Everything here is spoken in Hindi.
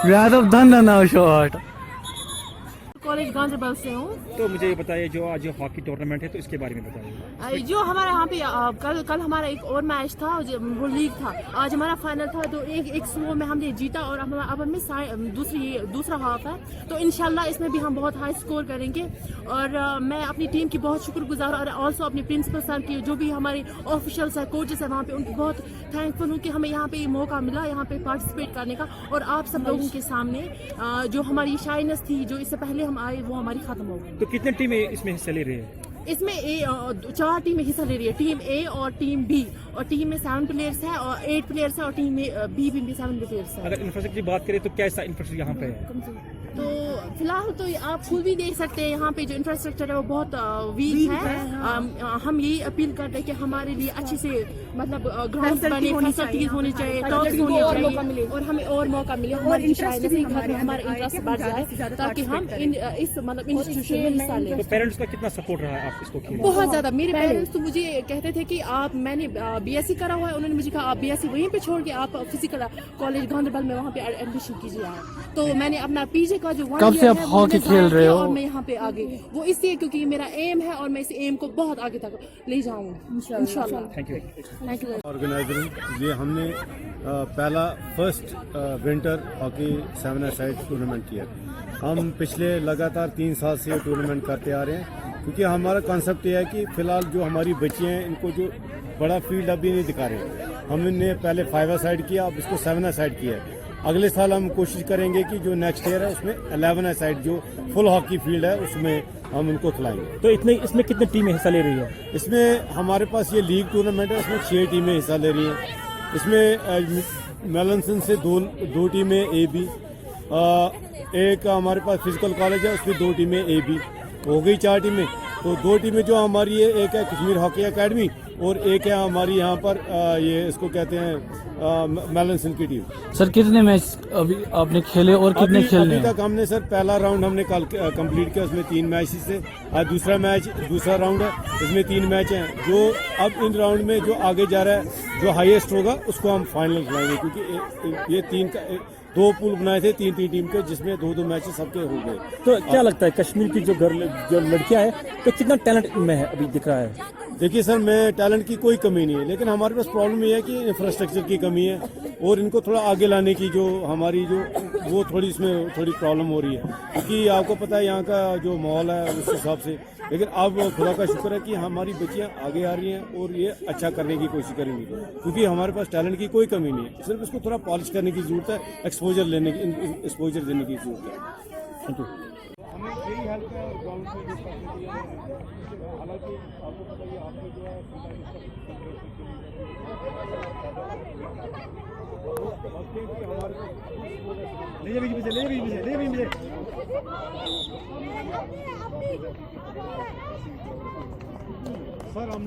यादव धन ना शॉट। कॉलेज गांधरबल से हूँ। तो मुझे ये बताइए, जो आज हॉकी टूर्नामेंट है तो इसके बारे में बताइए। जो हमारे यहाँ पे कल हमारा एक और मैच था, वो लीग था। आज हमारा फाइनल था, तो एक स्लो में हमने जीता और अब हमें दूसरा हाफ है, तो इंशाल्लाह इसमें भी हम बहुत हाई स्कोर करेंगे। और मैं अपनी टीम की बहुत शुक्रगुजार और ऑल्सो अपने प्रिंसिपल सर की, जो भी हमारे ऑफिशियल्स है, कोचेस है वहाँ पे, उनको बहुत थैंकफुल हूँ कि हमें यहाँ पे मौका मिला यहाँ पे पार्टिसिपेट करने का। और आप सब लोगों के सामने जो हमारी शाइनेस थी, जो इससे पहले हम आए, वो हमारी खत्म हो गई। तो कितने टीमें इसमें हिस्सा ले रही है? इसमें 4 टीमें हिस्सा ले रही है, टीम ए और टीम बी। और टीम में 7 प्लेयर्स हैं और 8 प्लेयर्स हैं, और टीम में बी भी 7 प्लेयर्स हैं। अगर इंफ्रास्ट्रक्चर की बात करें तो कैसा इंफ्रास्ट्रक्चर यहाँ पे है? तो फिलहाल तो आप खुद भी देख सकते हैं, यहाँ पे जो इंफ्रास्ट्रक्चर है वो बहुत वीक है। हम यही अपील करते हैं कि हमारे लिए अच्छे से मतलब ग्राउंड बने, फैसिलिटीज होनी चाहिए, टर्फ्स होनी चाहिए, और हमें और मौका मिले, हमारा इंटरेस्ट बढ़ जाए, ताकि हम इस मतलब इंस्टीट्यूशन में हिस्सा लें। तो पेरेंट्स का कितना सपोर्ट रहा है आप इसको खेलने? बहुत ज्यादा। मेरे पेरेंट्स तो मुझे कहते थे कि मैंने बीएससी करा हुआ है, उन्होंने मुझे कहा आप बीएससी वहीं पे छोड़ के आप फिजिकल कॉलेज गांधरबल में वहाँ पे एडमिशन कीजिए। तो मैंने अपना पीजे जो कब से आप हॉकी खेल रहे हो? और मैं यहाँ पे आगे वो इसलिए क्योंकि मेरा एम है और मैं इस एम को बहुत आगे तक ले जाऊंगा इंशाल्लाह। Thank you. ऑर्गेनाइजर ये हमने first winter hockey 7-a-side tournament किया। हम पिछले लगातार 3 साल से टूर्नामेंट करते आ रहे हैं, क्योंकि हमारा कॉन्सेप्ट ये है कि फिलहाल जो हमारी बच्चियाँ हैं इनको जो बड़ा फील्ड अभी नहीं दिखा रहे। हमने पहले 5-a-side किया, अब इसको 7-a-side किया है। अगले साल हम कोशिश करेंगे कि जो नेक्स्ट ईयर है उसमें 11-a-side जो फुल हॉकी फील्ड है उसमें हम उनको खिलाएंगे। तो इसमें कितनी टीमें हिस्सा ले रही है? इसमें हमारे पास ये लीग टूर्नामेंट है, इसमें 6 टीमें हिस्सा ले रही हैं। इसमें मेलनसन से दो टीमें ए बी, एक हमारे पास फिजिकल कॉलेज है, उसमें 2 टीमें ए बी, हो गई 4 टीमें। तो 2 टीमें जो हमारी है, एक है कश्मीर हॉकी एकेडमी और एक है हमारी यहाँ पर ये इसको कहते हैं मेलनसन की टीम। सर कितने मैच अभी आपने खेले और कितने खेलने हैं? अभी तक हमने सर पहला राउंड हमने कल कंप्लीट किया, उसमें 3 मैचेस थे। आज दूसरा राउंड है, इसमें 3 मैच हैं। जो अब इन राउंड में जो आगे जा रहा है, जो हाईएस्ट होगा उसको हम फाइनल खिलाएंगे, क्योंकि ये 2 पूल बनाए थे 3 टीम के, जिसमें 2 मैचेस सबके हो गए। तो क्या लगता है कश्मीर की जो लड़कियां हैं तो कितना टैलेंट में है अभी दिख रहा है? देखिए सर, मैं टैलेंट की कोई कमी नहीं है, लेकिन हमारे पास प्रॉब्लम ये है कि इंफ्रास्ट्रक्चर की कमी है, और इनको थोड़ा आगे लाने की जो हमारी वो थोड़ी इसमें थोड़ी प्रॉब्लम हो रही है, क्योंकि आपको पता है यहाँ का जो माहौल है उस हिसाब से। लेकिन अब खुदा का शुक्र है कि हमारी बच्चियाँ आगे आ रही हैं और ये अच्छा करने की कोशिश करेंगी, क्योंकि हमारे पास टैलेंट की कोई कमी नहीं है, सिर्फ इसको थोड़ा पॉलिश करने की जरूरत है, एक्सपोजर देने की जरूरत है। Thank you. हमें यही हेल्प है ग्राउंड से जो फैसिलिटी है, हालांकि आपको पता ही आपने जो है सर हमने